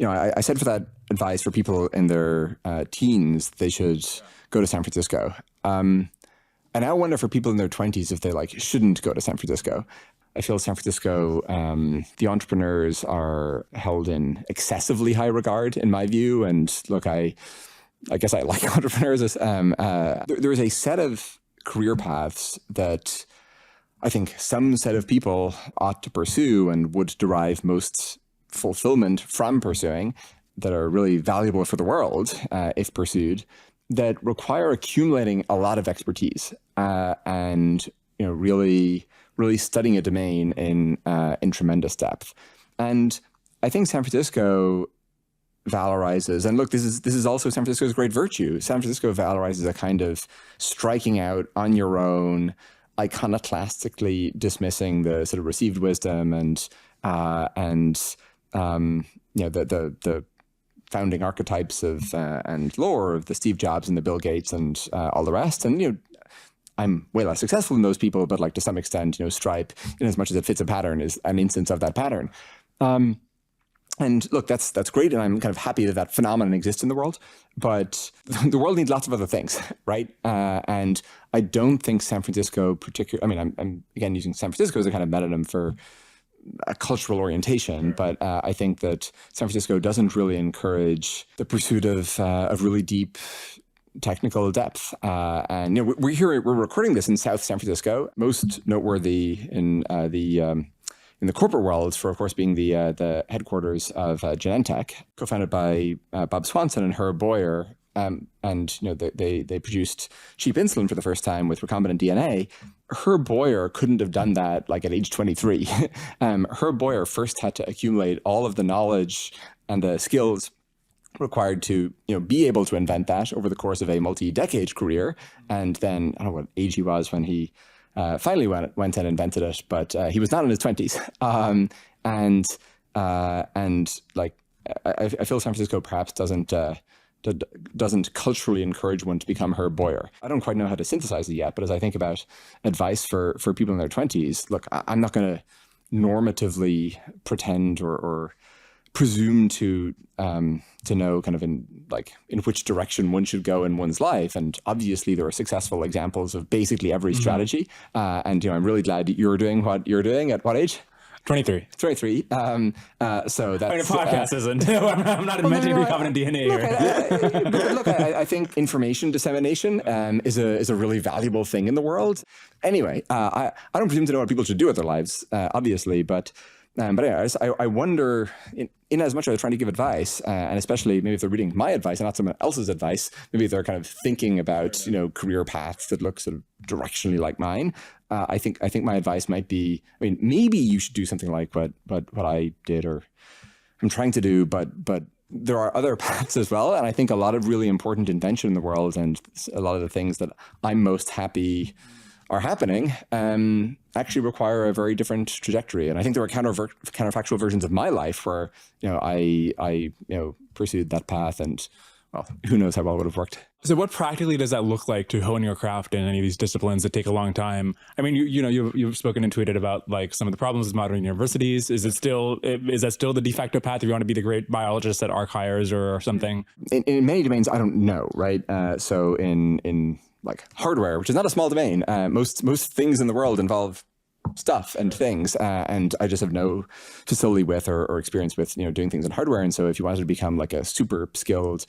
I said for that advice for people in their teens, they should go to San Francisco. And I wonder for people in their 20s if they shouldn't go to San Francisco. I feel San Francisco, the entrepreneurs are held in excessively high regard, in my view. And look, I guess I like entrepreneurs. There is a set of career paths that I think some set of people ought to pursue and would derive most fulfillment from pursuing, that are really valuable for the world if pursued, that require accumulating a lot of expertise and really studying a domain in tremendous depth. And I think San Francisco valorizes, and look, this is also San Francisco's great virtue. San Francisco valorizes a kind of striking out on your own, iconoclastically dismissing the sort of received wisdom and the founding archetypes of and lore of the Steve Jobs and the Bill Gates and all the rest. And I'm way less successful than those people, but to some extent, Stripe, in as much as it fits a pattern, is an instance of that pattern. And look, that's great, and I'm kind of happy that phenomenon exists in the world. But the world needs lots of other things, right? And I don't think San Francisco I'm again using San Francisco as a kind of metonym for a cultural orientation, but I think that San Francisco doesn't really encourage the pursuit of really deep technical depth. And we're recording this in South San Francisco, most noteworthy in the corporate world for, of course, being the headquarters of Genentech, co-founded by Bob Swanson and Herb Boyer. And they produced cheap insulin for the first time with recombinant DNA. Herb Boyer couldn't have done that at age 23. Herb Boyer first had to accumulate all of the knowledge and the skills required to be able to invent that over the course of a multi-decade career. And then I don't know what age he was when he finally went and invented it, but he was not in his 20s. I feel San Francisco perhaps doesn't culturally encourage one to become Herb Boyer. I don't quite know how to synthesize it yet, but as I think about advice for people in their 20s, look, I'm not going to normatively pretend or presume to know kind of in which direction one should go in one's life. And obviously there are successful examples of basically every strategy. And I'm really glad you're doing what you're doing. At what age? 23. 23. So that's... a podcast isn't. I'm not inventing recombinant DNA here. Look, I think information dissemination is a really valuable thing in the world. Anyway, I don't presume to know what people should do with their lives, obviously, but anyways, I wonder, in as much as they're trying to give advice, and especially maybe if they're reading my advice and not someone else's advice, maybe they're kind of thinking about career paths that look sort of directionally like mine. I think my advice might be, maybe you should do something like what I did or I'm trying to do, but there are other paths as well. And I think a lot of really important invention in the world and a lot of the things that I'm most happy are happening actually require a very different trajectory. And I think there are counterfactual versions of my life where I pursued that path, and well, who knows how well it would have worked. So what practically does that look like to hone your craft in any of these disciplines that take a long time? I mean, you've spoken and tweeted about some of the problems with modern universities. Is that still the de facto path if you want to be the great biologist at ArcHires or something? In many domains, I don't know, right? So in hardware, which is not a small domain, most things in the world involve stuff and things, and I just have no facility with or experience with doing things in hardware. And so if you wanted to become a super skilled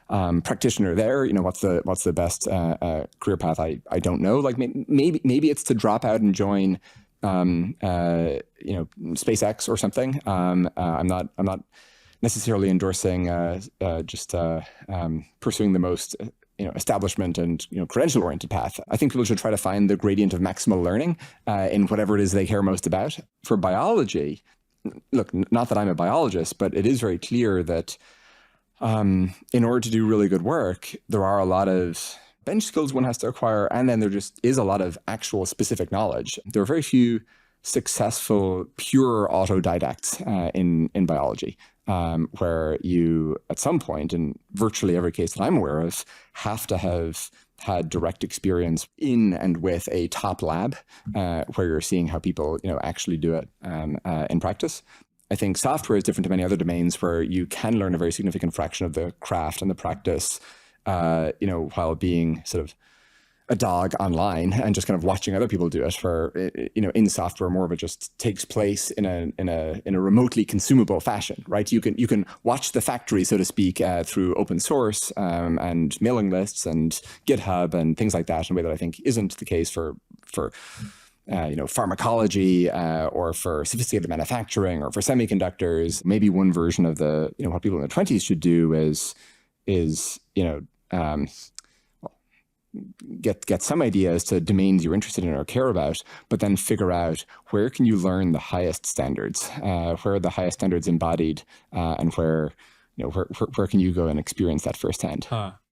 practitioner there, what's the best career path? I don't know. Maybe it's to drop out and join SpaceX or something. I'm not necessarily endorsing just pursuing the most establishment and credential oriented path. I think people should try to find the gradient of maximal learning in whatever it is they care most about. For biology, look, not that I'm a biologist, but it is very clear that in order to do really good work, there are a lot of bench skills one has to acquire, and then there just is a lot of actual specific knowledge. There are very few successful pure autodidacts in biology. Where you, at some point, in virtually every case that I'm aware of, have to have had direct experience in and with a top lab, where you're seeing how people, actually do it in practice. I think software is different to many other domains where you can learn a very significant fraction of the craft and the practice, while being sort of a dog online and just kind of watching other people do it. For in software, more of it just takes place in a remotely consumable fashion, right? You can watch the factory, so to speak, through open source and mailing lists and GitHub and things like that, in a way that I think isn't the case for pharmacology or for sophisticated manufacturing or for semiconductors. Maybe one version of the what people in their 20s should do is get some ideas to domains you're interested in or care about, but then figure out where can you learn the highest standards, where are the highest standards embodied, and where can you go and experience that firsthand. Huh.